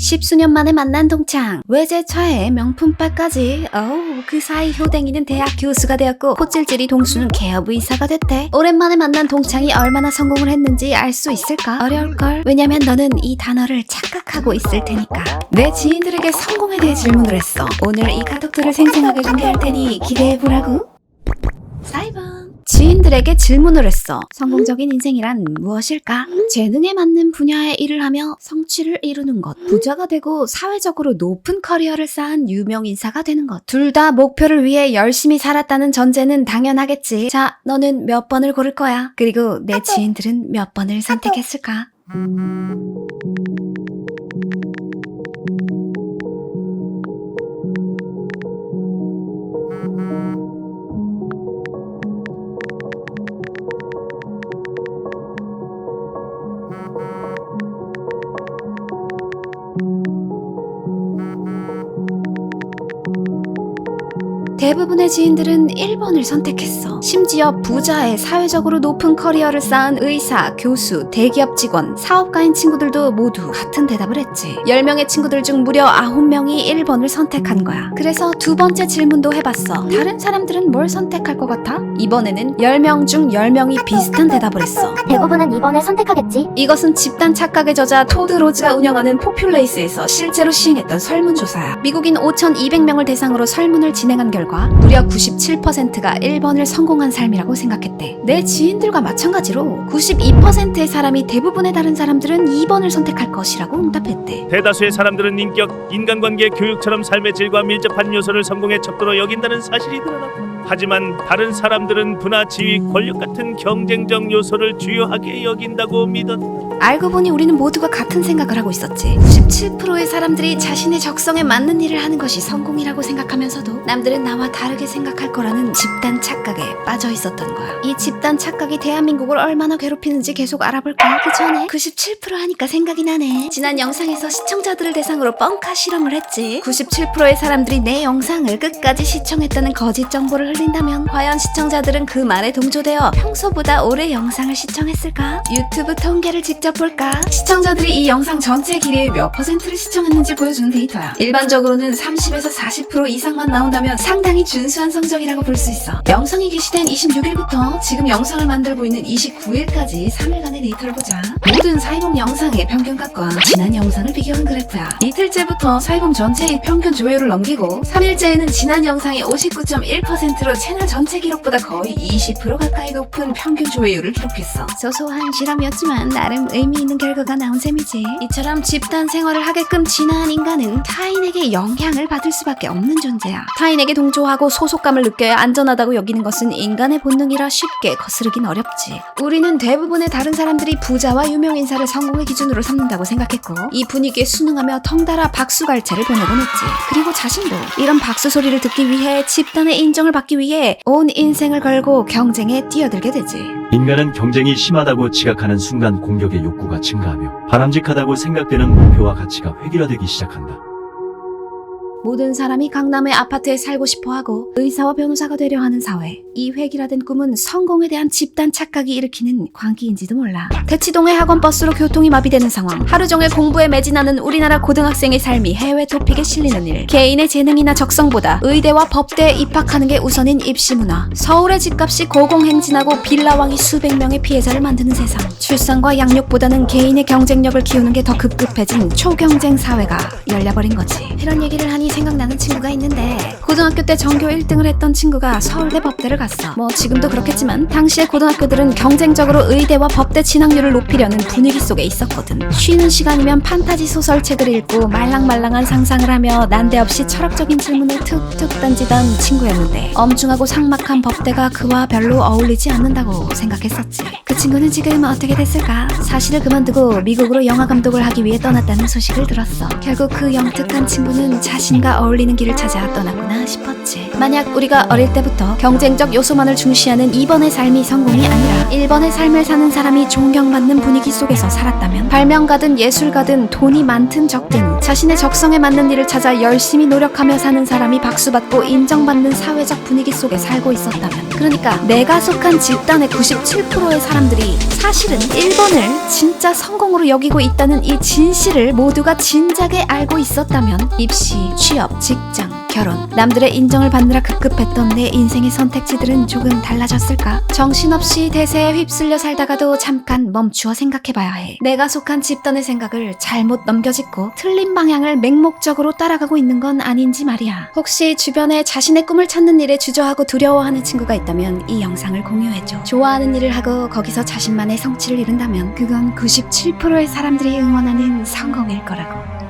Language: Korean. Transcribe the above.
10수년 만에 만난 동창, 외제차에 명품바까지. 그 사이 효댕이는 대학 교수가 되었고 코찔찔이 동수는 개업 의사가 됐대. 오랜만에 만난 동창이 얼마나 성공을 했는지 알 수 있을까? 어려울걸. 왜냐면 너는 이 단어를 착각하고 있을 테니까. 내 지인들에게 성공에 대해 질문을 했어. 오늘 이 가족들을 생생하게 공개할 테니 기대해보라고. 사이번. 지인들에게 질문을 했어. 성공적인 인생이란 무엇일까? 재능에 맞는 분야의 일을 하며 성취를 이루는 것. 부자가 되고 사회적으로 높은 커리어를 쌓은 유명 인사가 되는 것. 둘 다 목표를 위해 열심히 살았다는 전제는 당연하겠지. 자, 너는 몇 번을 고를 거야? 그리고 내 지인들은 몇 번을 선택했을까? 대부분의 지인들은 1번을 선택했어. 심지어 부자의 사회적으로 높은 커리어를 쌓은 의사, 교수, 대기업 직원, 사업가인 친구들도 모두 같은 대답을 했지. 10명의 친구들 중 무려 9명이 1번을 선택한 거야. 그래서 두 번째 질문도 해봤어. 다른 사람들은 뭘 선택할 것 같아? 이번에는 10명 중 10명이 비슷한 대답을 했어. 대부분은 2번을 선택하겠지. 이것은 집단 착각의 저자 토드 로즈가 운영하는 포퓰레이스에서 실제로 시행했던 설문조사야. 미국인 5,200명을 대상으로 설문을 진행한 결과 무려 97%가 1번을 성공한 삶이라고 생각했대. 내 지인들과 마찬가지로 92%의 사람이 대부분의 다른 사람들은 2번을 선택할 것이라고 응답했대. 대다수의 사람들은 인격, 인간관계, 교육처럼 삶의 질과 밀접한 요소를 성공의 척도로 여긴다는 사실이 드러났다. 하지만 다른 사람들은 부나 지위, 권력 같은 경쟁적 요소를 주요하게 여긴다고 믿었다. 알고 보니 우리는 모두가 같은 생각을 하고 있었지. 97%의 사람들이 자신의 적성에 맞는 일을 하는 것이 성공이라고 생각하면서도 남들은 나와 다르게 생각할 거라는 집단 착각에 빠져 있었던 거야. 이 집단 착각이 대한민국을 얼마나 괴롭히는지 계속 알아볼까? 그 전에 97% 하니까 생각이 나네. 지난 영상에서 시청자들을 대상으로 뻥카 실험을 했지. 97%의 사람들이 내 영상을 끝까지 시청했다는 거짓 정보를 흘린다면 과연 시청자들은 그 말에 동조되어 평소보다 오래 영상을 시청했을까? 유튜브 통계를 직접 볼까? 시청자들이 이 영상 전체 길이의 몇 %를 시청했는지 보여주는 데이터야. 일반적으로는 30에서 40% 이상만 나온다면 상당히 준수한 성적이라고 볼 수 있어. 영상이 게시된 26일부터 지금 영상을 만들고 있는 29일까지 3일간의 데이터를 보자. 모든 사이봄 영상의 평균값과 지난 영상을 비교한 그래프야. 이틀째부터 사이봄 전체의 평균 조회율을 넘기고 3일째에는 지난 영상의 59.1%로 채널 전체 기록보다 거의 20% 가까이 높은 평균 조회율을 기록했어. 소소한 실험이었지만 나름 의미 있는 결과가 나온 셈이지. 이처럼 집단 생활을 하게끔 진화한 인간은 타인에게 영향을 받을 수밖에 없는 존재야. 타인에게 동조하고 소속감을 느껴야 안전하다고 여기는 것은 인간의 본능이라 쉽게 거스르긴 어렵지. 우리는 대부분의 다른 사람들이 부자와 유명 인사를 성공의 기준으로 삼는다고 생각했고 이 분위기에 순응하며 덩달아 박수갈채를 보내곤 했지. 그리고 자신도 이런 박수 소리를 듣기 위해 집단의 인정을 받기 위해 온 인생을 걸고 경쟁에 뛰어들게 되지. 인간은 경쟁이 심하다고 지각하는 순간 공격의 욕구가 증가하며 바람직하다고 생각되는 목표와 가치가 획일화되기 시작한다. 모든 사람이 강남의 아파트에 살고 싶어하고 의사와 변호사가 되려 하는 사회. 이 획일화된 꿈은 성공에 대한 집단 착각이 일으키는 광기인지도 몰라. 대치동의 학원버스로 교통이 마비되는 상황. 하루 종일 공부에 매진하는 우리나라 고등학생의 삶이 해외 토픽에 실리는 일. 개인의 재능이나 적성보다 의대와 법대에 입학하는 게 우선인 입시 문화. 서울의 집값이 고공행진하고 빌라왕이 수백 명의 피해자를 만드는 세상. 출산과 양육보다는 개인의 경쟁력을 키우는 게 더 급급해진 초경쟁 사회가 열려버린 거지. 이런 얘기를 하니 생각나는 친구가 있는데 고등학교 때 전교 1등을 했던 친구가 서울대 법대를 갔어. 뭐 지금도 그렇겠지만 당시에 고등학교들은 경쟁적으로 의대와 법대 진학률을 높이려는 분위기 속에 있었거든. 쉬는 시간이면 판타지 소설책을 읽고 말랑말랑한 상상을 하며 난데없이 철학적인 질문을 툭툭 던지던 친구였는데 엄중하고 삭막한 법대가 그와 별로 어울리지 않는다고 생각했었지. 그 친구는 지금 어떻게 됐을까? 사실을 그만두고 미국으로 영화 감독을 하기 위해 떠났다는 소식을 들었어. 결국 그 영특한 친구는 자신과 어울리는 길을 찾아 떠났구나 싶었지. 만약 우리가 어릴 때부터 경쟁적 요소만을 중시하는 2번의 삶이 성공이 아니라 1번의 삶을 사는 사람이 존경받는 분위기 속에서 살았다면, 발명가든 예술가든 돈이 많든 적든 자신의 적성에 맞는 일을 찾아 열심히 노력하며 사는 사람이 박수받고 인정받는 사회적 분위기 속에 살고 있었다면, 그러니까 내가 속한 집단의 97%의 사람들이 사실은 1번을 진짜 성공으로 여기고 있다는 이 진실을 모두가 진작에 알고 있었다면, 입시, 취업, 직장, 결혼, 남들의 인정을 받느라 급급했던 내 인생의 선택지들은 조금 달라졌을까? 정신없이 대세에 휩쓸려 살다가도 잠깐 멈추어 생각해봐야 해. 내가 속한 집단의 생각을 잘못 넘겨짚고 틀린 방향을 맹목적으로 따라가고 있는 건 아닌지 말이야. 혹시 주변에 자신의 꿈을 찾는 일에 주저하고 두려워하는 친구가 있다면 이 영상을 공유해줘. 좋아하는 일을 하고 거기서 자신만의 성취를 이룬다면 그건 97%의 사람들이 응원하는 성공일 거라고.